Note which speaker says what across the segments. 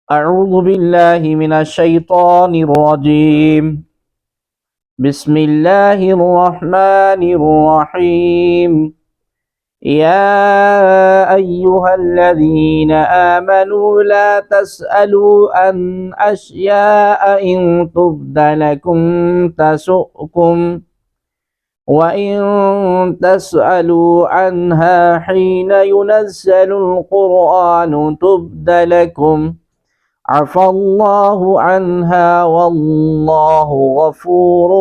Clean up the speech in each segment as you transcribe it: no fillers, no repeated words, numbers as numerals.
Speaker 1: أعوذ بالله من الشيطان الرجيم. بسم الله الرحمن الرحيم. يا أيها الذين آمنوا لا تسألوا عن أشياء إن تبد لكم تسؤكم وإن تسألوا عنها حين ينزل القرآن تبد لكم عفى الله عنها والله غفور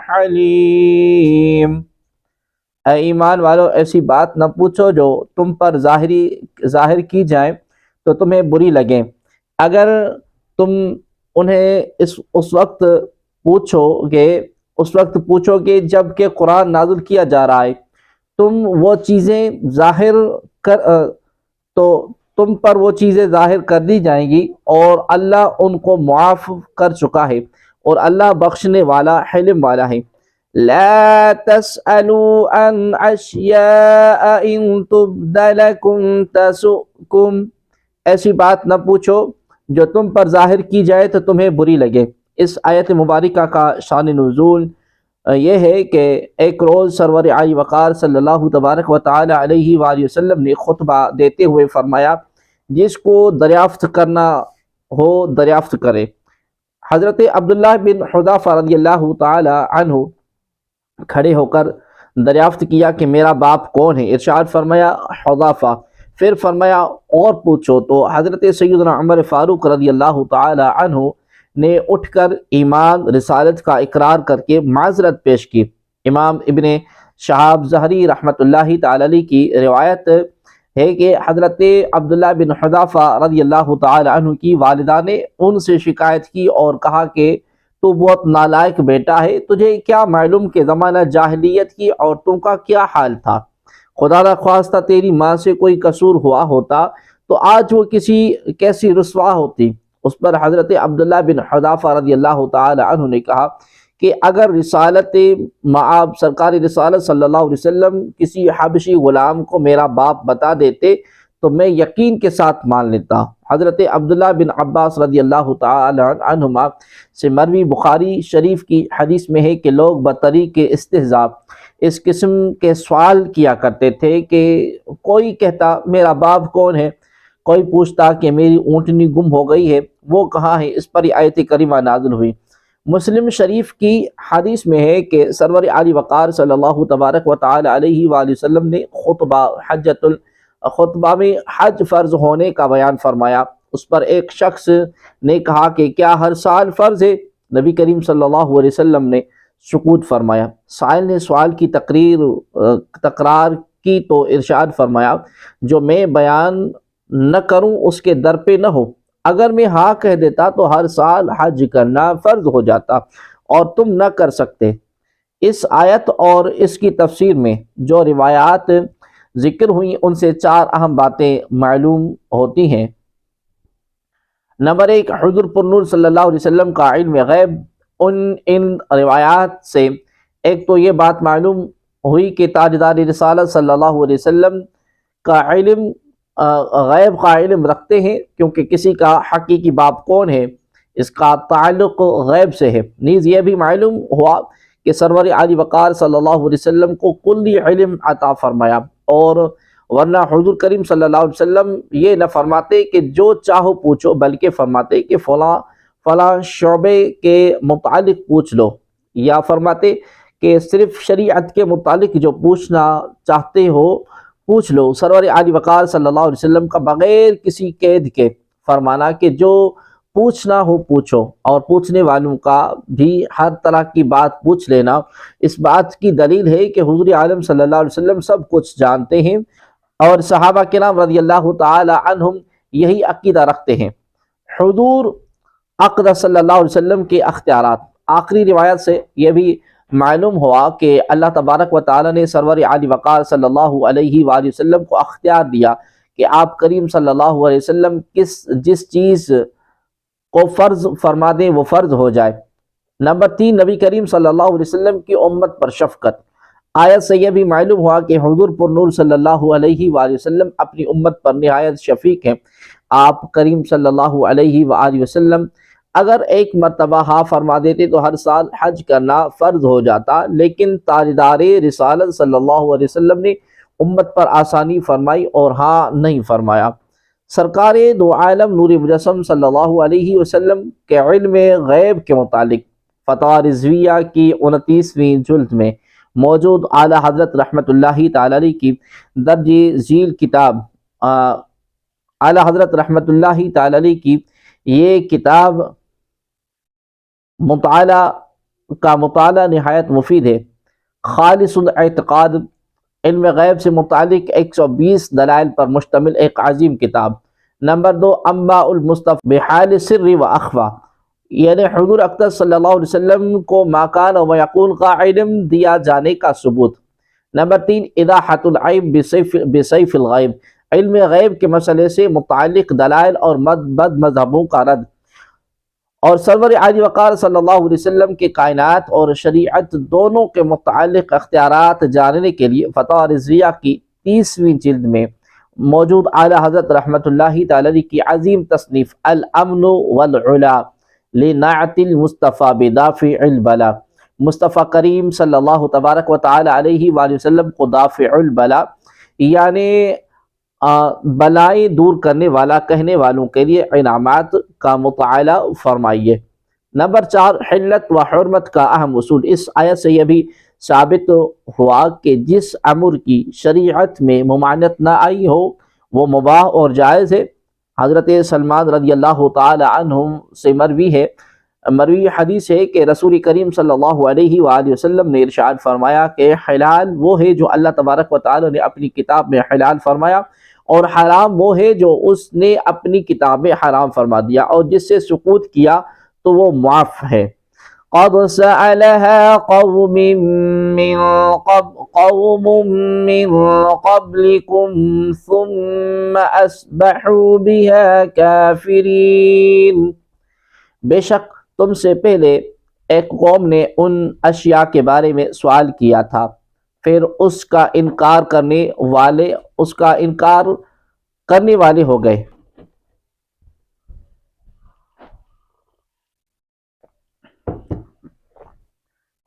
Speaker 1: حلیم۔ اے ایمان والو، ایسی بات نہ پوچھو جو تم پر ظاہر کی جائیں تو تمہیں بری لگیں۔ اگر تم انہیں اس وقت پوچھو گے جب کہ قرآن نازل کیا جا رہا ہے، تم وہ چیزیں تم پر وہ چیزیں ظاہر کر دی جائیں گی، اور اللہ ان کو معاف کر چکا ہے، اور اللہ بخشنے والا حلم والا ہے۔ لا تسألوا عن اشیاء ان تبد لکم تسؤکم، ایسی بات نہ پوچھو جو تم پر ظاہر کی جائے تو تمہیں بری لگے۔ اس آیت مبارکہ کا شان نزول یہ ہے کہ ایک روز سرور عالی وقار صلی اللہ تبارک و تعالی علیہ وآلہ وسلم نے خطبہ دیتے ہوئے فرمایا، جس کو دریافت کرنا ہو دریافت کرے۔ حضرت عبداللہ بن حذافہ رضی اللہ تعالی عنہ کھڑے ہو کر دریافت کیا کہ میرا باپ کون ہے؟ ارشاد فرمایا حذافہ۔ پھر فرمایا اور پوچھو، تو حضرت سیدنا عمر فاروق رضی اللہ تعالی عنہ نے اٹھ کر ایمان رسالت کا اقرار کر کے معذرت پیش کی۔ امام ابن شہاب زہری رحمۃ اللہ تعالی علیہ کی روایت ہے کہ حضرت عبداللہ بن حذافہ رضی اللہ تعالی عنہ کی والدہ نے ان سے شکایت کی اور کہا کہ تو بہت نالائق بیٹا ہے، تجھے کیا معلوم کہ زمانہ جاہلیت کی عورتوں کا کیا حال تھا؟ خدا نہ خواستہ تیری ماں سے کوئی قصور ہوا ہوتا تو آج وہ کیسی رسوا ہوتی۔ اس پر حضرت عبداللہ بن حذافہ رضی اللہ تعالی عنہ نے کہا کہ اگر رسالت مآب سرکار رسالت صلی اللہ علیہ وسلم کسی حبشی غلام کو میرا باپ بتا دیتے تو میں یقین کے ساتھ مان لیتا۔ حضرت عبداللہ بن عباس رضی اللہ تعالی عنہما سے مروی بخاری شریف کی حدیث میں ہے کہ لوگ بطریق استہزاء اس قسم کے سوال کیا کرتے تھے کہ کوئی کہتا میرا باپ کون ہے، کوئی پوچھتا کہ میری اونٹنی گم ہو گئی ہے، وہ کہاں ہے؟ اس پر یہ آیت کریمہ نازل ہوئی۔ مسلم شریف کی حدیث میں ہے کہ سرور عالی وقار صلی اللہ تبارک و تعالی علیہ وآلہ وسلم نے خطبہ میں حج فرض ہونے کا بیان فرمایا۔ اس پر ایک شخص نے کہا کہ کیا ہر سال فرض ہے؟ نبی کریم صلی اللہ علیہ وسلم نے سکوت فرمایا۔ سائل نے سوال کی تکرار کی تو ارشاد فرمایا، جو میں بیان نہ کروں اس کے در پہ نہ ہو۔ اگر میں ہاں کہہ دیتا تو ہر سال حج کرنا فرض ہو جاتا اور تم نہ کر سکتے۔ اس آیت اور اس کی تفسیر میں جو روایات ذکر ہوئیں ان سے چار اہم باتیں معلوم ہوتی ہیں۔ نمبر ایک، حضور پر نور صلی اللہ علیہ وسلم کا علم غیب۔ ان روایات سے ایک تو یہ بات معلوم ہوئی کہ تاجدار رسالت صلی اللہ علیہ وسلم کا علم غیب کا علم رکھتے ہیں، کیونکہ کسی کا حقیقی باپ کون ہے اس کا تعلق غیب سے ہے۔ نیز یہ بھی معلوم ہوا کہ سرور عالی وقار صلی اللہ علیہ وسلم کو کلی علم عطا فرمایا، اور ورنہ حضور کریم صلی اللہ علیہ وسلم یہ نہ فرماتے کہ جو چاہو پوچھو، بلکہ فرماتے کہ فلاں شعبے کے متعلق پوچھ لو، یا فرماتے کہ صرف شریعت کے متعلق جو پوچھنا چاہتے ہو پوچھ لو۔ سرور عالی وقار صلی اللہ علیہ وسلم کا بغیر کسی قید کے فرمانا کہ جو پوچھنا ہو پوچھو، اور پوچھنے والوں کا بھی ہر طرح کی بات پوچھ لینا، اس بات کی دلیل ہے کہ حضور عالم صلی اللہ علیہ وسلم سب کچھ جانتے ہیں، اور صحابہ کرام رضی اللہ تعالی عنہم یہی عقیدہ رکھتے ہیں۔ حضور اقدس صلی اللہ علیہ وسلم کے اختیارات۔ آخری روایت سے یہ بھی معلوم ہوا کہ اللہ تبارک و تعالی نے سرور عالی وقار صلی اللہ علیہ وآلہ وسلم کو اختیار دیا کہ آپ کریم صلی اللہ علیہ وسلم جس چیز کو فرض فرما دیں وہ فرض ہو جائے۔ نمبر تین، نبی کریم صلی اللہ علیہ وسلم کی امت پر شفقت۔ آیت سے یہ بھی معلوم ہوا کہ حضور پر نور صلی اللہ علیہ وآلہ وسلم اپنی امت پر نہایت شفیق ہیں۔ آپ کریم صلی اللہ علیہ وآلہ وسلم اگر ایک مرتبہ ہاں فرما دیتے تو ہر سال حج کرنا فرض ہو جاتا، لیکن تاجدار رسالت صلی اللہ علیہ وسلم نے امت پر آسانی فرمائی اور ہاں نہیں فرمایا۔ سرکار دو عالم نور مجسم صلی اللہ علیہ وسلم کے علم غیب کے متعلق فتویٰ رضویہ کی 29ویں جلد میں موجود اعلیٰ حضرت رحمۃ اللہ تعالی علیہ کی درج ذیل کتاب اعلیٰ حضرت رحمۃ اللہ تعالی علیہ کی یہ کتاب مطالعہ نہایت مفید ہے۔ خالص الاعتقاد، علم غیب سے متعلق 120 دلائل پر مشتمل ایک عظیم کتاب۔ نمبر 2، انباء المصطفی بحال سر و اخفا، یعنی حضور اقدس صلی اللہ علیہ وسلم کو ما کان و یقول کا علم دیا جانے کا ثبوت۔ نمبر 3، ایضاحۃ العیب بسیف الغیب، علم غیب کے مسئلے سے متعلق دلائل اور بد مذہبوں کا رد۔ اور سرور عالی وقار صلی اللہ علیہ وسلم کے کائنات اور شریعت دونوں کے متعلق اختیارات جاننے کے لیے فتویٰ رضویہ کی 30ویں جلد میں موجود اعلیٰ حضرت رحمۃ اللہ تعالی علیہ کی عظیم تصنیف الامن والعلا لنعت المصطفیٰ بدافع البلا، مصطفیٰ کریم صلی اللہ تبارک و تعالی علیہ وآلہ وسلم کو دافع البلا یعنی بلائیں دور کرنے والا کہنے والوں کے لیے انعامات کا مطالعہ فرمائیے۔ نمبر 4، حلت و حرمت کا اہم اصول۔ اس آیت سے یہ بھی ثابت ہوا کہ جس امر کی شریعت میں ممانعت نہ آئی ہو وہ مباح اور جائز ہے۔ حضرت سلمان رضی اللہ تعالی عنہ سے مروی حدیث ہے کہ رسول کریم صلی اللہ علیہ وآلہ وسلم نے ارشاد فرمایا کہ حلال وہ ہے جو اللہ تبارک و تعالی نے اپنی کتاب میں حلال فرمایا، اور حرام وہ ہے جو اس نے اپنی کتاب میں حرام فرما دیا، اور جس سے سکوت کیا تو وہ معاف ہے۔ قد سألها قوم من قبلكم ثم أصبحوا بها كافرين، بے شک تم سے پہلے ایک قوم نے ان اشیاء کے بارے میں سوال کیا تھا، پھر اس کا انکار کرنے والے ہو گئے۔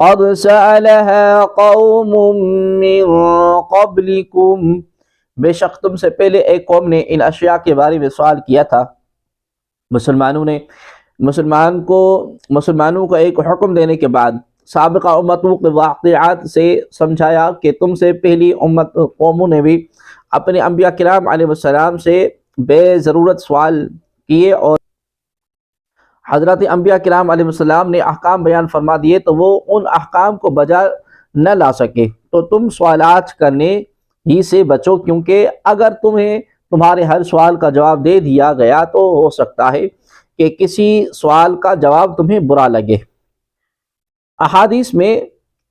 Speaker 1: قد سألها قوم من قبلكم، بے شک تم سے پہلے ایک قوم نے ان اشیاء کے بارے میں سوال کیا تھا۔ مسلمانوں کو ایک حکم دینے کے بعد سابقہ امتوں کے واقعات سے سمجھایا کہ تم سے پہلی قوموں نے بھی اپنے انبیاء کرام علیہ السلام سے بے ضرورت سوال کیے، اور حضرت انبیاء کرام علیہ السلام نے احکام بیان فرما دیے تو وہ ان احکام کو بجا نہ لا سکے، تو تم سوالات کرنے ہی سے بچو، کیونکہ اگر تمہارے ہر سوال کا جواب دے دیا گیا تو ہو سکتا ہے کہ کسی سوال کا جواب تمہیں برا لگے۔ احادیث میں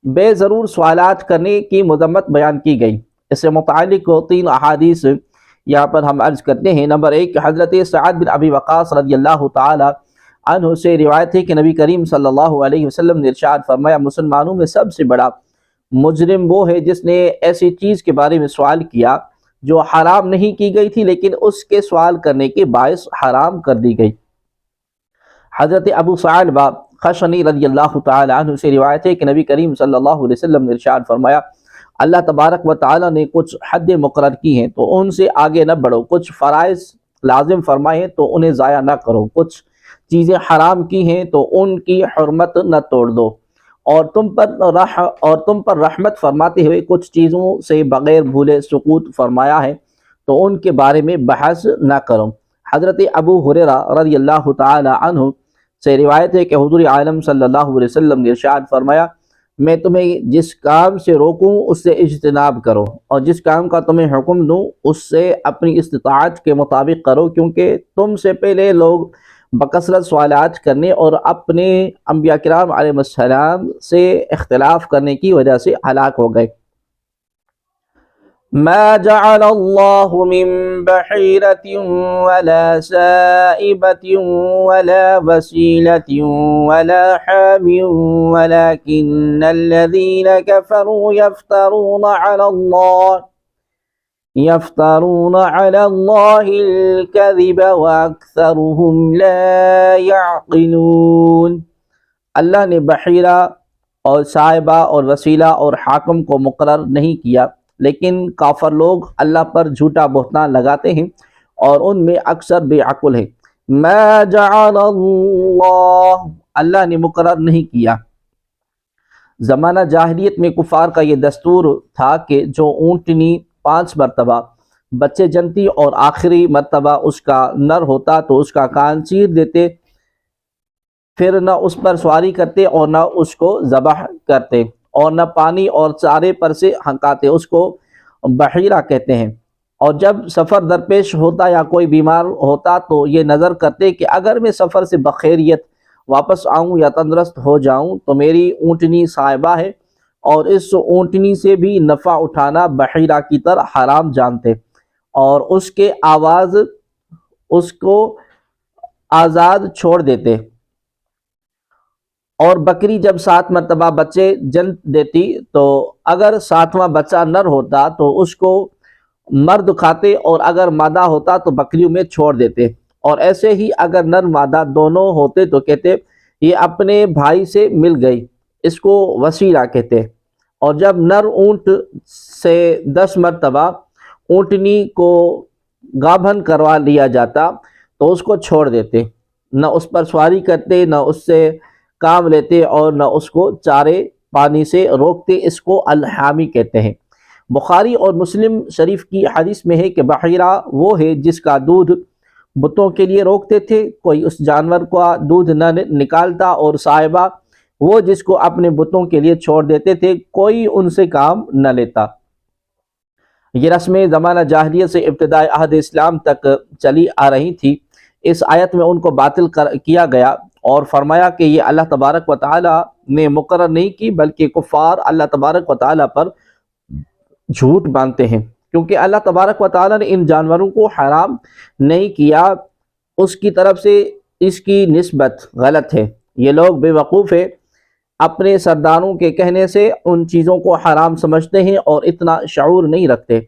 Speaker 1: بے ضرور سوالات کرنے کی مذمت بیان کی گئی۔ اس سے متعلق 3 احادیث یہاں پر ہم عرض کرتے ہیں۔ نمبر 1، حضرت سعد بن ابی وقاص رضی اللہ تعالی عنہ سے روایت ہے کہ نبی کریم صلی اللہ علیہ وسلم نے ارشاد فرمایا، مسلمانوں میں سب سے بڑا مجرم وہ ہے جس نے ایسی چیز کے بارے میں سوال کیا جو حرام نہیں کی گئی تھی لیکن اس کے سوال کرنے کے باعث حرام کر دی گئی۔ حضرت ابو ثعلبہ خشنی رضی اللہ تعالی عنہ سے روایت ہے کہ نبی کریم صلی اللہ علیہ وسلم نے ارشاد فرمایا، اللہ تبارک و تعالی نے کچھ حد مقرر کی ہیں تو ان سے آگے نہ بڑھو، کچھ فرائض لازم فرمائے ہیں تو انہیں ضائع نہ کرو، کچھ چیزیں حرام کی ہیں تو ان کی حرمت نہ توڑ دو، اور تم پر رحمت فرماتے ہوئے کچھ چیزوں سے بغیر بھولے سکوت فرمایا ہے تو ان کے بارے میں بحث نہ کرو۔ حضرت ابو ہریرہ رضی اللہ تعالی عنہ سے روایت ہے کہ حضور عالم صلی اللہ علیہ وسلم نے ارشاد فرمایا، میں تمہیں جس کام سے روکوں اس سے اجتناب کرو، اور جس کام کا تمہیں حکم دوں اس سے اپنی استطاعت کے مطابق کرو، کیونکہ تم سے پہلے لوگ بکثرت سوالات کرنے اور اپنے انبیاء کرام علیہ السلام سے اختلاف کرنے کی وجہ سے ہلاک ہو گئے۔ ما جعل اللہ من بحیرۃ ولا سائبۃ ولا وسیلۃ ولا حام ولكن الذین کفروا یفترون علی اللہ يفترون على الله الكذب وأكثرهم لا يعقلون۔ اللہ نے بحیرہ اور صاحبہ اور وسیلہ اور حاکم کو مقرر نہیں کیا، لیکن کافر لوگ اللہ پر جھوٹا بہتان لگاتے ہیں اور ان میں اکثر بے عقل ہے۔ ما جعل اللہ نے مقرر نہیں کیا۔ زمانہ جاہلیت میں کفار کا یہ دستور تھا کہ جو اونٹنی 5 مرتبہ بچے جنتی اور آخری مرتبہ اس کا نر ہوتا تو اس کا کان چیر دیتے، پھر نہ اس پر سواری کرتے اور نہ اس کو ذبح کرتے اور نہ پانی اور چارے پر سے ہنکاتے۔ اس کو بحیرہ کہتے ہیں۔ اور جب سفر درپیش ہوتا یا کوئی بیمار ہوتا تو یہ نظر کرتے کہ اگر میں سفر سے بخیریت واپس آؤں یا تندرست ہو جاؤں تو میری اونٹنی صاحبہ ہے، اور اس اونٹنی سے بھی نفع اٹھانا بحیرہ کی طرح حرام جانتے، اور اس کے آواز اس کو آزاد چھوڑ دیتے۔ اور بکری جب 7 مرتبہ بچے جن دیتی تو اگر 7واں بچہ نر ہوتا تو اس کو مرد کھاتے، اور اگر مادہ ہوتا تو بکریوں میں چھوڑ دیتے۔ اور ایسے ہی اگر نر مادہ دونوں ہوتے تو کہتے یہ اپنے بھائی سے مل گئی، اس کو وسیلہ کہتے۔ اور جب نر اونٹ سے 10 مرتبہ اونٹنی کو گابھن کروا لیا جاتا تو اس کو چھوڑ دیتے، نہ اس پر سواری کرتے، نہ اس سے کام لیتے اور نہ اس کو چارے پانی سے روکتے۔ اس کو الحامی کہتے ہیں۔ بخاری اور مسلم شریف کی حدیث میں ہے کہ بحیرہ وہ ہے جس کا دودھ بتوں کے لیے روکتے تھے، کوئی اس جانور کا دودھ نہ نکالتا، اور صاحبہ وہ جس کو اپنے بتوں کے لیے چھوڑ دیتے تھے، کوئی ان سے کام نہ لیتا۔ یہ رسمیں زمانہ جاہلیت سے ابتدائی عہد اسلام تک چلی آ رہی تھی۔ اس آیت میں ان کو باطل کیا گیا اور فرمایا کہ یہ اللہ تبارک و تعالی نے مقرر نہیں کی، بلکہ کفار اللہ تبارک و تعالی پر جھوٹ باندھتے ہیں، کیونکہ اللہ تبارک و تعالی نے ان جانوروں کو حرام نہیں کیا، اس کی طرف سے اس کی نسبت غلط ہے۔ یہ لوگ بے وقوف ہیں، اپنے سرداروں کے کہنے سے ان چیزوں کو حرام سمجھتے ہیں اور اتنا شعور نہیں رکھتے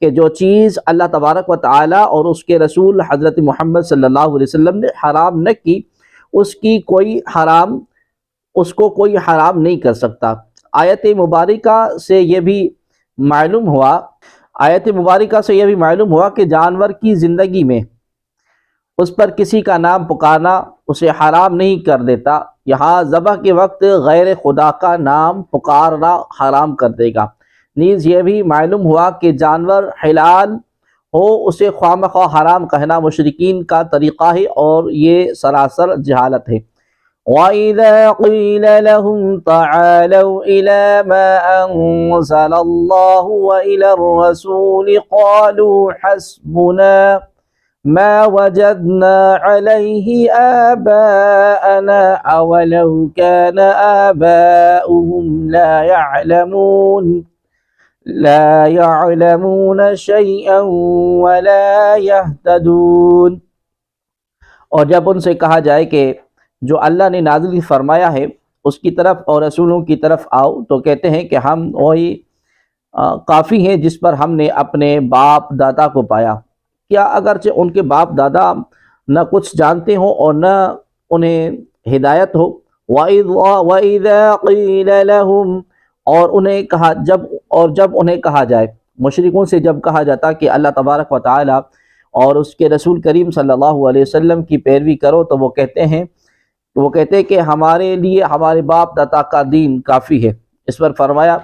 Speaker 1: کہ جو چیز اللہ تبارک و تعالی اور اس کے رسول حضرت محمد صلی اللہ علیہ وسلم نے حرام نہ کی، اس کو کوئی حرام نہیں کر سکتا۔ آیت مبارکہ سے یہ بھی معلوم ہوا کہ جانور کی زندگی میں اس پر کسی کا نام پکارنا اسے حرام نہیں کر دیتا، یہاں ذبح کے وقت غیر خدا کا نام پکارنا حرام کر دے گا۔ نیز یہ بھی معلوم ہوا کہ جانور حلال ہو اسے خواہ مخواہ حرام کہنا مشرکین کا طریقہ ہے، اور یہ سراسر جہالت ہے۔ وَإِذَا قِيلَ لَهُمْ تَعَالَوْا إِلَى مَا أَنزَلَ اللَّهُ وَإِلَى الرَّسُولِ قَالُوا حَسْبُنَا مَا وَجَدْنَا عَلَيْهِ آبَاءَنَا أَوَلَوْ كَانَ آبَاؤُهُمْ لا يعلمون شيئا ولا يهتدون۔ اور جب ان سے کہا جائے کہ جو اللہ نے نازل فرمایا ہے اس کی طرف اور رسولوں کی طرف آؤ، تو کہتے ہیں کہ ہم وہی کافی ہیں جس پر ہم نے اپنے باپ دادا کو پایا، کیا اگرچہ ان کے باپ دادا نہ کچھ جانتے ہوں اور نہ انہیں ہدایت ہو۔ وَإِذَا قِيلَ لَهُمْ اور جب انہیں کہا جائے، مشرکوں سے جب کہا جاتا کہ اللہ تبارک و تعالی اور اس کے رسول کریم صلی اللہ علیہ وسلم کی پیروی کرو، تو وہ کہتے کہ ہمارے لیے ہمارے باپ دادا کا دین کافی ہے۔ اس پر فرمایا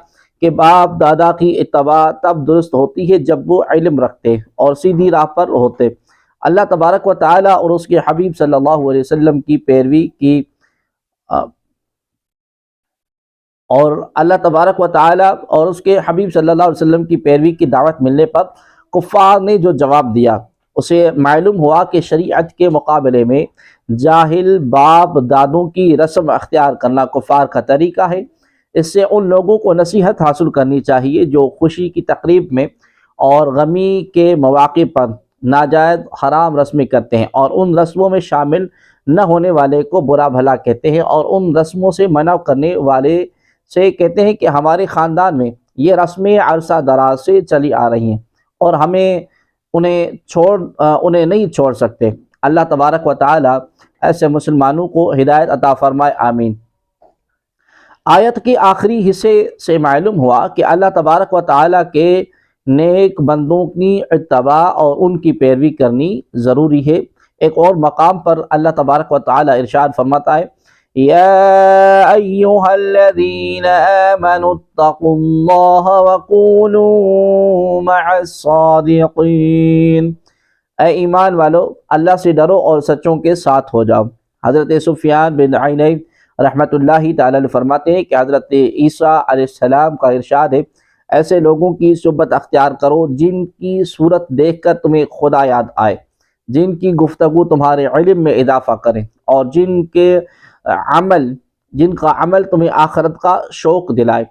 Speaker 1: کہ باپ دادا کی اتباع تب درست ہوتی ہے جب وہ علم رکھتے اور سیدھی راہ پر ہوتے، اللہ تبارک و تعالی اور اس کے حبیب صلی اللہ علیہ وسلم کی پیروی کی، اور اللہ تبارک و تعالی اور اس کے حبیب صلی اللہ علیہ وسلم کی پیروی کی دعوت ملنے پر کفار نے جو جواب دیا، اسے معلوم ہوا کہ شریعت کے مقابلے میں جاہل باپ دادوں کی رسم اختیار کرنا کفار کا طریقہ ہے۔ اس سے ان لوگوں کو نصیحت حاصل کرنی چاہیے جو خوشی کی تقریب میں اور غمی کے مواقع پر ناجائز حرام رسمیں کرتے ہیں، اور ان رسموں میں شامل نہ ہونے والے کو برا بھلا کہتے ہیں، اور ان رسموں سے منع کرنے والے سے کہتے ہیں کہ ہمارے خاندان میں یہ رسمیں عرصہ دراز سے چلی آ رہی ہیں، اور ہمیں انہیں نہیں چھوڑ سکتے۔ اللہ تبارک و تعالی ایسے مسلمانوں کو ہدایت عطا فرمائے، آمین۔ آیت کے آخری حصے سے معلوم ہوا کہ اللہ تبارک و تعالی کے نیک بندوں کی اتباع اور ان کی پیروی کرنی ضروری ہے۔ ایک اور مقام پر اللہ تبارک و تعالی ارشاد فرماتا ہے، یا ایہا الذین آمنوا اتقوا اللہ وکونوا مع الصادقین، اے ایمان والو اللہ سے ڈرو اور سچوں کے ساتھ ہو جاؤ۔ حضرت سفیان بن عینہ رحمۃ اللہ تعالی علیہ فرماتے ہیں کہ حضرت عیسیٰ علیہ السلام کا ارشاد ہے، ایسے لوگوں کی صحبت اختیار کرو جن کی صورت دیکھ کر تمہیں خدا یاد آئے، جن کی گفتگو تمہارے علم میں اضافہ کریں، اور جن کا عمل تمہیں آخرت کا شوق دلائے۔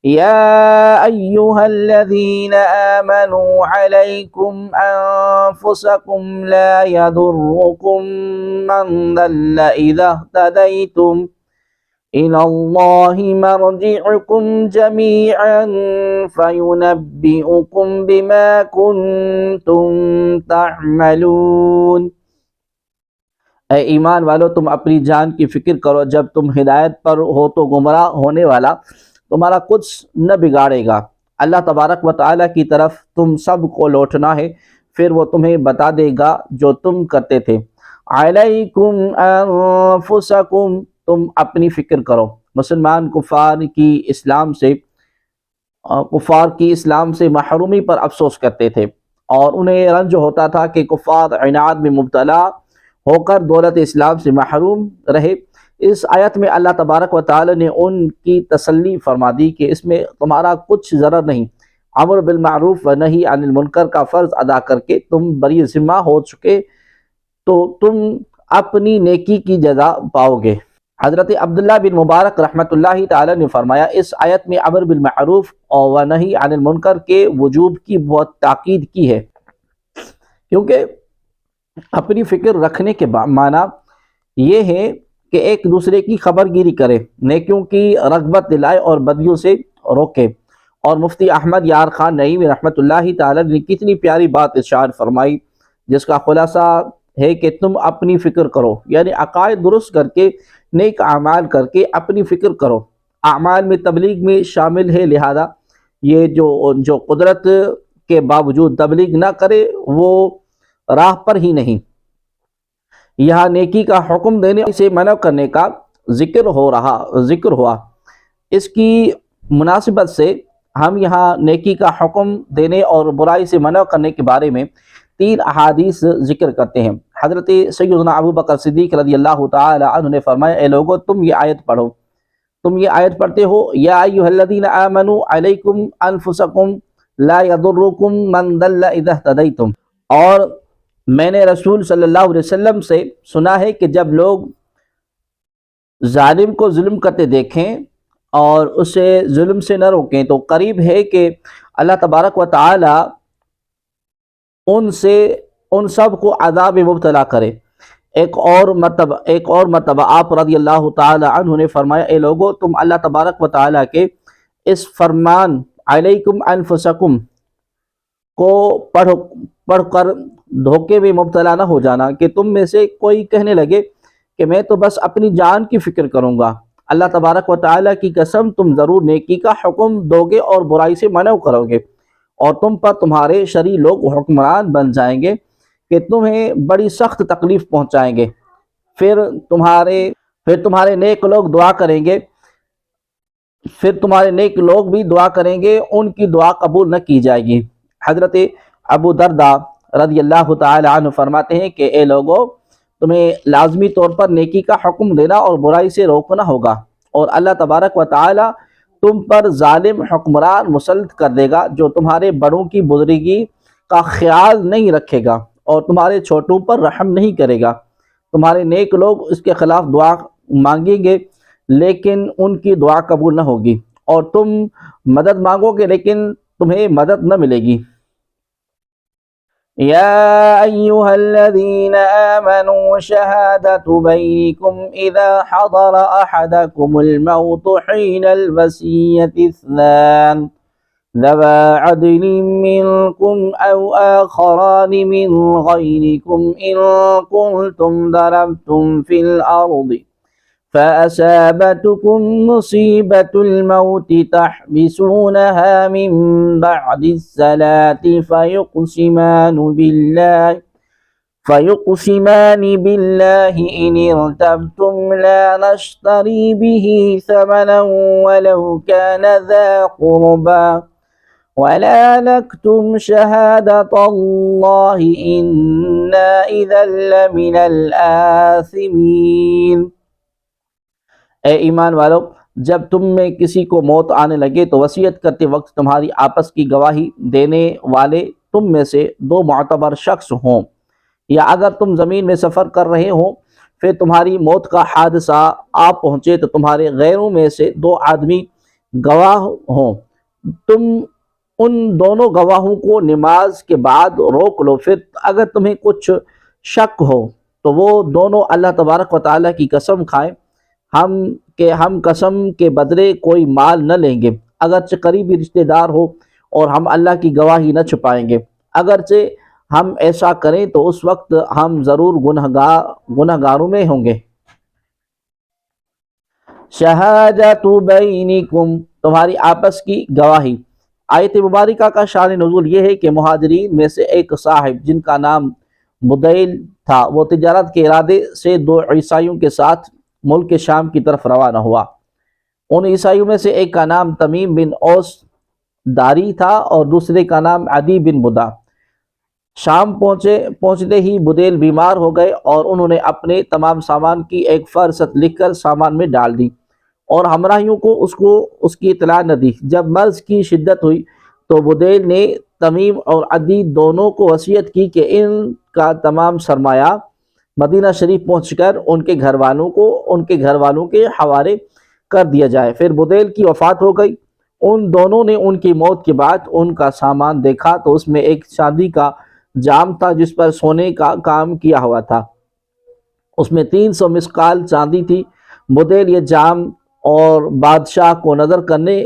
Speaker 1: یا ایہا الذین آمنوا علیکم انفسکم لا یضرکم من ضل اذا اہتدیتم إِلَى اللَّهِ مَرْجِعُكُمْ جَمِيعًا فَيُنَبِّئُكُمْ بِمَا كُنْتُمْ تَعْمَلُونَ، اے ایمان والو تم اپنی جان کی فکر کرو، جب تم ہدایت پر ہو تو گمراہ ہونے والا تمہارا کچھ نہ بگاڑے گا۔ اللہ تبارک و تعالیٰ کی طرف تم سب کو لوٹنا ہے، پھر وہ تمہیں بتا دے گا جو تم کرتے تھے۔ علیکم انفسکم، تم اپنی فکر کرو۔ مسلمان کفار کی اسلام سے محرومی پر افسوس کرتے تھے، اور انہیں رنج ہوتا تھا کہ کفار عناد میں مبتلا ہو کر دولت اسلام سے محروم رہے۔ اس آیت میں اللہ تبارک و تعالی نے ان کی تسلی فرما دی کہ اس میں تمہارا کچھ ضرر نہیں، امر بالمعروف و نہی عن المنکر کا فرض ادا کر کے تم بری ذمہ ہو چکے تو تم اپنی نیکی کی جزا پاؤ گے۔ حضرت عبداللہ بن مبارک رحمۃ اللہ تعالی نے فرمایا، اس آیت میں امر بالمعروف و نہی عن المنکر کے وجوب کی بہت تاکید کی ہے، کیونکہ اپنی فکر رکھنے کے معنی یہ ہے کہ ایک دوسرے کی خبر گیری کرے، نیکیوں کی رغبت دلائے اور بدیوں سے روکے۔ اور مفتی احمد یار خان نعیمی رحمۃ اللہ تعالی نے کتنی پیاری بات ارشاد فرمائی، جس کا خلاصہ ہے کہ تم اپنی فکر کرو، یعنی عقائد درست کر کے نیک اعمال کر کے اپنی فکر کرو۔ اعمال میں تبلیغ میں شامل ہے، لہذا یہ جو قدرت کے باوجود تبلیغ نہ کرے وہ راہ پر ہی نہیں۔ یہاں نیکی کا حکم دینے سے منع کرنے کا ذکر ہوا، اس کی مناسبت سے ہم یہاں نیکی کا حکم دینے اور برائی سے منع کرنے کے بارے میں 3 احادیث ذکر کرتے ہیں۔ حضرت سیدنا ابو بکر صدیق رضی اللہ تعالی عنہ نے فرمایا، اے لوگو تم یہ آیت پڑھو، تم یہ آیت پڑھتے ہو، یا ایھا الذین آمنوا علیکم انفسکم لا یضرکم من ضل اذا اہتدیتم، اور میں نے رسول صلی اللہ علیہ وسلم سے سنا ہے کہ جب لوگ ظالم کو ظلم کرتے دیکھیں اور اسے ظلم سے نہ روکیں تو قریب ہے کہ اللہ تبارک و تعالی ان سب کو عذاب مبتلا کرے۔ ایک اور مرتبہ آپ رضی اللہ تعالی عنہ نے فرمایا، اے لوگو تم اللہ تبارک و تعالی کے اس فرمان علیکم انفسکم کو پڑھ کر دھوکے میں مبتلا نہ ہو جانا کہ تم میں سے کوئی کہنے لگے کہ میں تو بس اپنی جان کی فکر کروں گا۔ اللہ تبارک و تعالی کی قسم تم ضرور نیکی کا حکم دو گے اور برائی سے منع کرو گے، اور تم پر تمہارے شرعی لوگ حکمران بن جائیں گے کہ تمہیں بڑی سخت تکلیف پہنچائیں گے، پھر تمہارے نیک لوگ بھی دعا کریں گے، ان کی دعا قبول نہ کی جائے گی۔ حضرت ابو درداء رضی اللہ تعالی عنہ فرماتے ہیں کہ اے لوگو تمہیں لازمی طور پر نیکی کا حکم دینا اور برائی سے روکنا ہوگا، اور اللہ تبارک و تعالی تم پر ظالم حکمران مسلط کر دے گا جو تمہارے بڑوں کی بزرگی کا خیال نہیں رکھے گا اور تمہارے چھوٹوں پر رحم نہیں کرے گا۔ تمہارے نیک لوگ اس کے خلاف دعا مانگیں گے لیکن ان کی دعا قبول نہ ہوگی، اور تم مدد مانگو گے لیکن تمہیں مدد نہ ملے گی۔ یا ایھا الذین آمنوا شہادۃ بینکم اذا حضر احدکم الموت حین الوصیۃ اثنان ذوى عدل منكم أو آخران من غيركم إن كنتم ضربتم في الأرض فأصابتكم مصيبة الموت تحبسونها من بعد الصلاة فيقسمان بالله إن ارتبتم لا نشتري به ثمنا ولو كان ذا قربى ولا نكتم شهادة الله إنا إذا لمن الآثمين۔ اے ایمان والو، جب تم میں کسی کو موت آنے لگے تو وصیت کرتے وقت تمہاری آپس کی گواہی دینے والے تم میں سے دو معتبر شخص ہوں، یا اگر تم زمین میں سفر کر رہے ہوں پھر تمہاری موت کا حادثہ آ پہنچے تو تمہارے غیروں میں سے دو آدمی گواہ ہوں، تم ان دونوں گواہوں کو نماز کے بعد روک لو، پھر اگر تمہیں کچھ شک ہو تو وہ دونوں اللہ تبارک و تعالیٰ کی قسم کھائیں ہم قسم کے بدلے کوئی مال نہ لیں گے اگرچہ قریبی رشتہ دار ہو، اور ہم اللہ کی گواہی نہ چھپائیں گے، اگرچہ ہم ایسا کریں تو اس وقت ہم ضرور گنہگاروں میں ہوں گے۔ شہادت بینکم، تمہاری آپس کی گواہی۔ آیت مبارکہ کا شان نزول یہ ہے کہ مہاجرین میں سے ایک صاحب جن کا نام بدیل تھا، وہ تجارت کے ارادے سے دو عیسائیوں کے ساتھ ملک شام کی طرف روانہ ہوا۔ ان عیسائیوں میں سے ایک کا نام تمیم بن اوس داری تھا اور دوسرے کا نام عدی بن بدا۔ شام پہنچتے ہی بدیل بیمار ہو گئے اور انہوں نے اپنے تمام سامان کی ایک فہرست لکھ کر سامان میں ڈال دی اور ہمراہیوں کو اس کی اطلاع نہ دی۔ جب مرض کی شدت ہوئی تو بدیل نے تمیم اور عدی دونوں کو وصیت کی کہ ان کا تمام سرمایہ مدینہ شریف پہنچ کر ان کے گھر والوں کے حوالے کر دیا جائے۔ پھر بدیل کی وفات ہو گئی۔ ان دونوں نے ان کی موت کے بعد ان کا سامان دیکھا تو اس میں ایک چاندی کا جام تھا جس پر سونے کا کام کیا ہوا تھا، اس میں 300 مسقال چاندی تھی۔ بدیل یہ جام اور بادشاہ کو نظر کرنے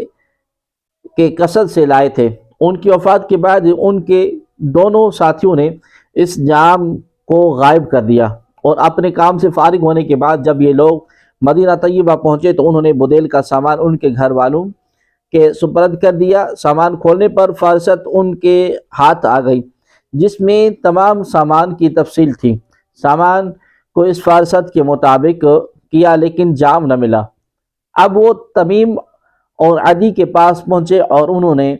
Speaker 1: کے قصد سے لائے تھے۔ ان کی وفات کے بعد ان کے دونوں ساتھیوں نے اس جام کو غائب کر دیا، اور اپنے کام سے فارغ ہونے کے بعد جب یہ لوگ مدینہ طیبہ پہنچے تو انہوں نے بدیل کا سامان ان کے گھر والوں کے سپرد کر دیا۔ سامان کھولنے پر فہرست ان کے ہاتھ آ گئی جس میں تمام سامان کی تفصیل تھی۔ سامان کو اس فہرست کے مطابق کیا لیکن جام نہ ملا۔ اب وہ تمیم اور عدی کے پاس پہنچے اور انہوں نے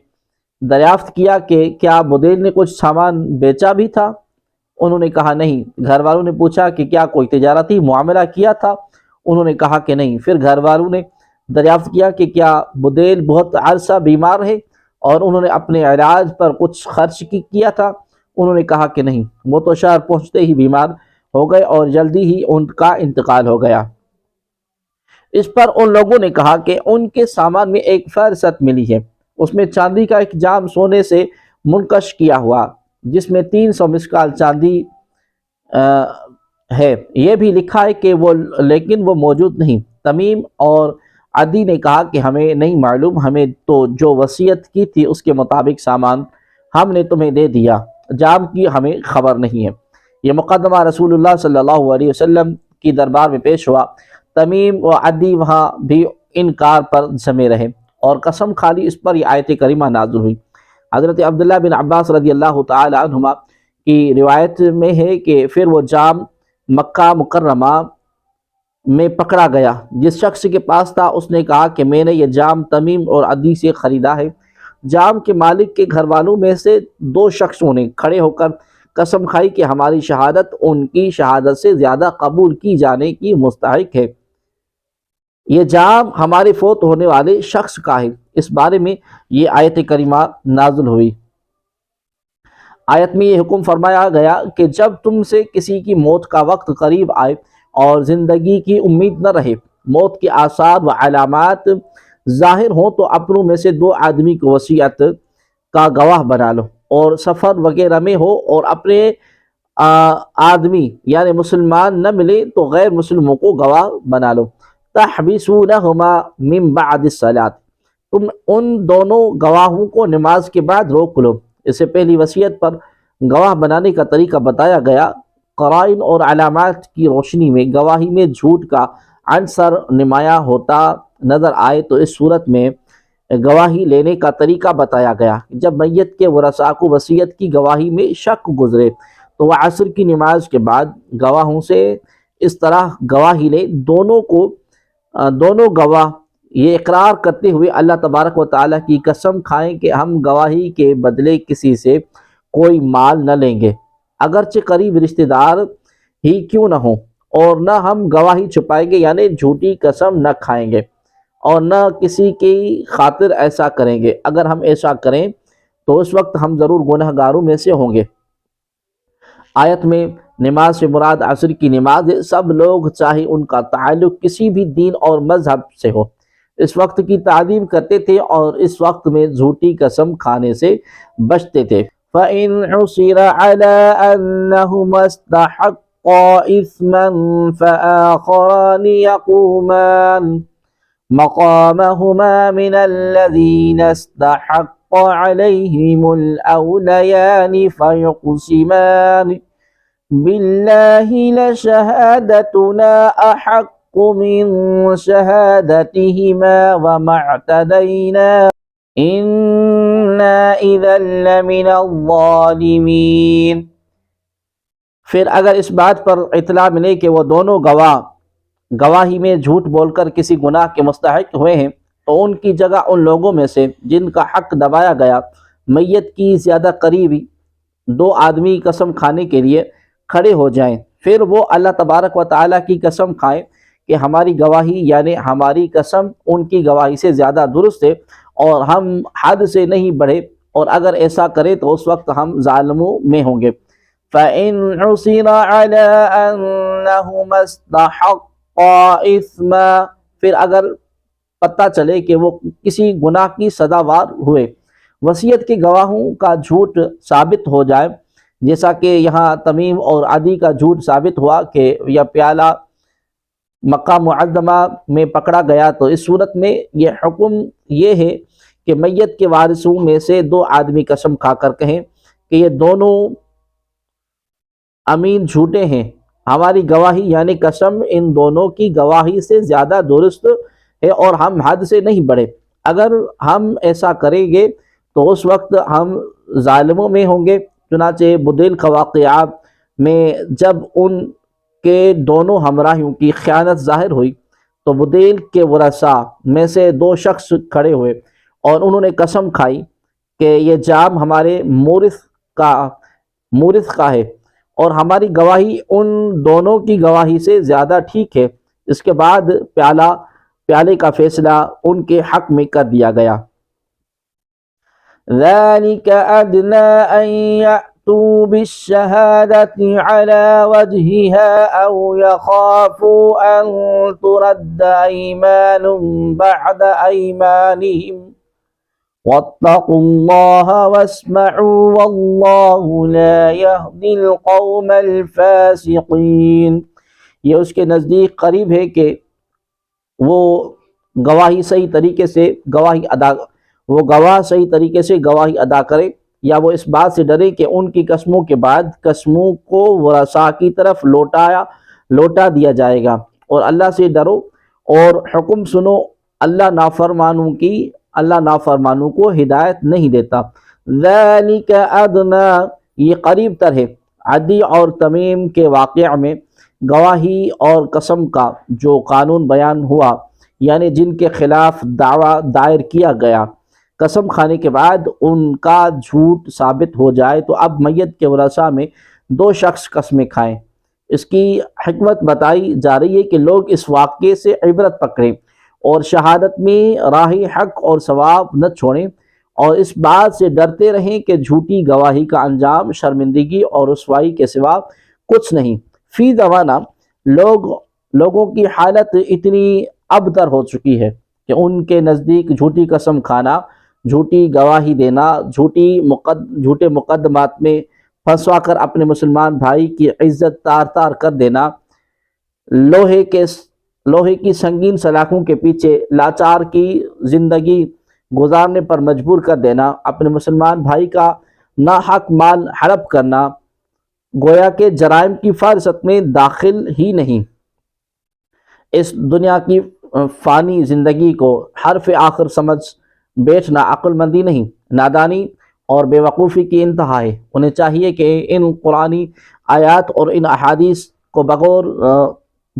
Speaker 1: دریافت کیا کہ کیا بدیل نے کچھ سامان بیچا بھی تھا؟ انہوں نے کہا نہیں۔ گھر والوں نے پوچھا کہ کیا کوئی تجارتی معاملہ کیا تھا؟ انہوں نے کہا کہ نہیں۔ پھر گھر والوں نے دریافت کیا کہ کیا بدیل بہت عرصہ بیمار ہے اور انہوں نے اپنے علاج پر کچھ خرچ کیا تھا؟ انہوں نے کہا کہ نہیں۔ وہ تو شہر پہنچتے ہی بیمار ہو گئے اور جلدی ہی ان کا انتقال ہو گیا۔ اس پر ان لوگوں نے کہا کہ ان کے سامان میں ایک فہرست ملی ہے، اس میں چاندی کا ایک جام سونے سے منقش کیا ہوا جس میں 300 مسقال چاندی ہے، یہ بھی لکھا ہے کہ لیکن وہ موجود نہیں۔ تمیم اور عدی نے کہا کہ ہمیں نہیں معلوم، ہمیں تو جو وصیت کی تھی اس کے مطابق سامان ہم نے تمہیں دے دیا، جام کی ہمیں خبر نہیں ہے۔ یہ مقدمہ رسول اللہ صلی اللہ علیہ وسلم کی دربار میں پیش ہوا۔ تمیم و عدی وہاں بھی انکار پر جمے رہے اور قسم کھا لی۔ اس پر یہ آیت کریمہ نازل ہوئی۔ حضرت عبداللہ بن عباس رضی اللہ تعالی عنہما کی روایت میں ہے کہ پھر وہ جام مکہ مکرمہ میں پکڑا گیا۔ جس شخص کے پاس تھا اس نے کہا کہ میں نے یہ جام تمیم اور عدی سے خریدا ہے۔ جام کے مالک کے گھر والوں میں سے دو شخصوں نے کھڑے ہو کر قسم کھائی کہ ہماری شہادت ان کی شہادت سے زیادہ قبول کی جانے کی مستحق ہے، یہ جام ہمارے فوت ہونے والے شخص کا ہے۔ اس بارے میں یہ آیت کریمہ نازل ہوئی۔ آیت میں یہ حکم فرمایا گیا کہ جب تم سے کسی کی موت کا وقت قریب آئے اور زندگی کی امید نہ رہے، موت کے آثار و علامات ظاہر ہوں تو اپنوں میں سے دو آدمی کو وصیت کا گواہ بنا لو، اور سفر وغیرہ میں ہو اور اپنے آدمی یعنی مسلمان نہ ملے تو غیر مسلموں کو گواہ بنا لو۔ تحبسونہما من بعد الصلاۃ، تم ان دونوں گواہوں کو نماز کے بعد روک لو۔ اس سے پہلی وصیت پر گواہ بنانے کا طریقہ بتایا گیا۔ قرائن اور علامات کی روشنی میں گواہی میں جھوٹ کا عنصر نمایاں ہوتا نظر آئے تو اس صورت میں گواہی لینے کا طریقہ بتایا گیا۔ جب میت کے ورثاء کو وصیت کی گواہی میں شک گزرے تو وہ عصر کی نماز کے بعد گواہوں سے اس طرح گواہی لے، دونوں گواہ یہ اقرار کرتے ہوئے اللہ تبارک و تعالیٰ کی قسم کھائیں کہ ہم گواہی کے بدلے کسی سے کوئی مال نہ لیں گے، اگرچہ قریب رشتہ دار ہی کیوں نہ ہوں، اور نہ ہم گواہی چھپائیں گے یعنی جھوٹی قسم نہ کھائیں گے، اور نہ کسی کی خاطر ایسا کریں گے۔ اگر ہم ایسا کریں تو اس وقت ہم ضرور گنہگاروں میں سے ہوں گے۔ آیت میں نماز سے مراد عصر کی نماز ہے۔ سب لوگ چاہے ان کا تعلق کسی بھی دین اور مذہب سے ہو اس وقت کی تعظیم کرتے تھے اور اس وقت میں جھوٹی قسم کھانے سے بچتے تھے۔ فَإِنْ عُثِرَ عَلَىٰ أَنَّهُمَا اسْتَحَقَّا إِثْمًا فَآخَرَانِ يَقُومَانِ مَقَامَهُمَا مِنَ الَّذِينَ اسْتَحَقَّ عَلَيْهِمُ الْأَوْلَيَانِ فَيُقْسِمَانِ بِاللَّهِ لَشَهَادَتُنَا أَحَقُّ مِنْ شَهَادَتِهِمَا وَمَا اعْتَدَيْنَا إِنَّا إِذًا لَمِنَ الظَّالِمِينَ۔ پھر اگر اس بات پر اطلاع ملے کہ وہ دونوں گواہ گواہی میں جھوٹ بول کر کسی گناہ کے مستحق ہوئے ہیں تو ان کی جگہ ان لوگوں میں سے جن کا حق دبایا گیا میت کی زیادہ قریبی دو آدمی قسم کھانے کے لیے کھڑے ہو جائیں، پھر وہ اللہ تبارک و تعالیٰ کی قسم کھائیں کہ ہماری گواہی یعنی ہماری قسم ان کی گواہی سے زیادہ درست ہے اور ہم حد سے نہیں بڑھے، اور اگر ایسا کرے تو اس وقت ہم ظالموں میں ہوں گے۔ فَإِنْ عُثِرَ عَلَىٰ أَنَّهُمَا اسْتَحَقَّا إِثْمًا، پھر اگر پتہ چلے کہ وہ کسی گناہ کی سزاوار ہوئے، وصیت کے گواہوں کا جھوٹ ثابت ہو جائے، جیسا کہ یہاں تمیم اور عدی کا جھوٹ ثابت ہوا کہ یہ پیالہ مکہ معظمہ میں پکڑا گیا، تو اس صورت میں یہ حکم یہ ہے کہ میت کے وارثوں میں سے دو آدمی قسم کھا کر کہیں کہ یہ دونوں امین جھوٹے ہیں، ہماری گواہی یعنی قسم ان دونوں کی گواہی سے زیادہ درست ہے اور ہم حد سے نہیں بڑھے۔ اگر ہم ایسا کریں گے تو اس وقت ہم ظالموں میں ہوں گے۔ چنانچہ بدیل کا واقعہ میں جب ان کے دونوں ہمراہیوں کی خیانت ظاہر ہوئی تو بدیل کے ورثاء میں سے دو شخص کھڑے ہوئے اور انہوں نے قسم کھائی کہ یہ جام ہمارے مورث کا ہے اور ہماری گواہی ان دونوں کی گواہی سے زیادہ ٹھیک ہے۔ اس کے بعد پیالے کا فیصلہ ان کے حق میں کر دیا گیا۔ ذَلِكَ أَدْنَىٰ أَن يَأْتُوا بِالشَّهَادَةِ عَلَىٰ وَجْهِهَا أَوْ يَخَافُوا أَن تُرَدَّ أَيْمَانٌ بَعْدَ أَيْمَانِهِمْ وَاتَّقُوا اللَّهَ وَاسْمَعُوا وَاللَّهُ لَا يَهْدِي الْقَوْمَ الْفَاسِقِينَ۔ یہ اس کے نزدیک قریب ہے کہ وہ گواہ صحیح طریقے سے گواہی ادا کرے، یا وہ اس بات سے ڈرے کہ ان کی قسموں کے بعد قسموں کو ورثاء کی طرف لوٹا دیا جائے گا، اور اللہ سے ڈرو اور حکم سنو، اللہ نافرمانوں کو ہدایت نہیں دیتا۔ ذَلِكَ أَدْنَىٰ، یہ قریب تر ہے۔ عدی اور تمیم کے واقعہ میں گواہی اور قسم کا جو قانون بیان ہوا، یعنی جن کے خلاف دعویٰ دائر کیا گیا، قسم کھانے کے بعد ان کا جھوٹ ثابت ہو جائے تو اب میت کے ورثاء میں دو شخص قسمیں کھائیں۔ اس کی حکمت بتائی جا رہی ہے کہ لوگ اس واقعے سے عبرت پکڑیں اور شہادت میں راہ حق اور ثواب نہ چھوڑیں، اور اس بات سے ڈرتے رہیں کہ جھوٹی گواہی کا انجام شرمندگی اور رسوائی کے سوا کچھ نہیں۔ فی زمانہ لوگوں کی حالت اتنی ابتر ہو چکی ہے کہ ان کے نزدیک جھوٹی قسم کھانا، جھوٹی گواہی دینا، جھوٹے مقدمات میں پھنسوا کر اپنے مسلمان بھائی کی عزت تار تار کر دینا، لوہے کی سنگین سلاخوں کے پیچھے لاچار کی زندگی گزارنے پر مجبور کر دینا، اپنے مسلمان بھائی کا ناحق مال ہڑپ کرنا گویا کہ جرائم کی فہرست میں داخل ہی نہیں۔ اس دنیا کی فانی زندگی کو حرف آخر سمجھ بیٹھنا عقل مندی نہیں، نادانی اور بے وقوفی کی انتہا ہے۔ انہیں چاہیے کہ ان قرآنی آیات اور ان احادیث کو بغور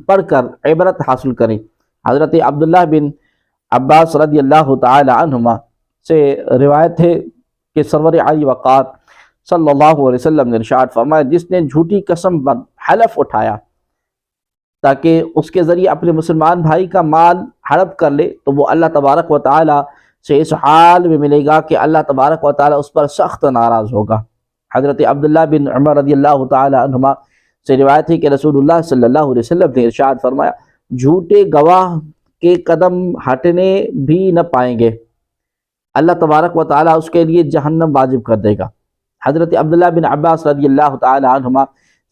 Speaker 1: پڑھ کر عبرت حاصل کریں۔ حضرت عبداللہ بن عباس رضی اللہ تعالی عنہما سے روایت ہے کہ سرور علی وقار صلی اللہ علیہ وسلم نے ارشاد فرمایا، جس نے جھوٹی قسم پر حلف اٹھایا تاکہ اس کے ذریعے اپنے مسلمان بھائی کا مال ہڑپ کر لے، تو وہ اللہ تبارک و تعالی سے اس حال میں ملے گا کہ اللہ تبارک و تعالی اس پر سخت ناراض ہوگا۔ حضرت عبداللہ بن عمر رضی اللہ تعالی عنہما سے روایت ہے کہ رسول اللہ صلی اللہ علیہ وسلم نے ارشاد فرمایا، جھوٹے گواہ کے قدم ہٹنے بھی نہ پائیں گے، اللہ تبارک و تعالی اس کے لیے جہنم واجب کر دے گا۔ حضرت عبداللہ بن عباس رضی اللہ تعالی عنہما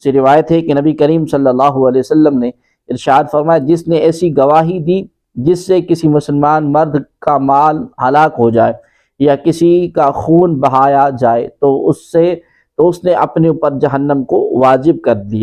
Speaker 1: سے روایت ہے کہ نبی کریم صلی اللہ علیہ وسلم نے ارشاد فرمایا، جس نے ایسی گواہی دی جس سے کسی مسلمان مرد کا مال ہلاک ہو جائے یا کسی کا خون بہایا جائے تو اس نے اپنے اوپر جہنم کو واجب کر دیا۔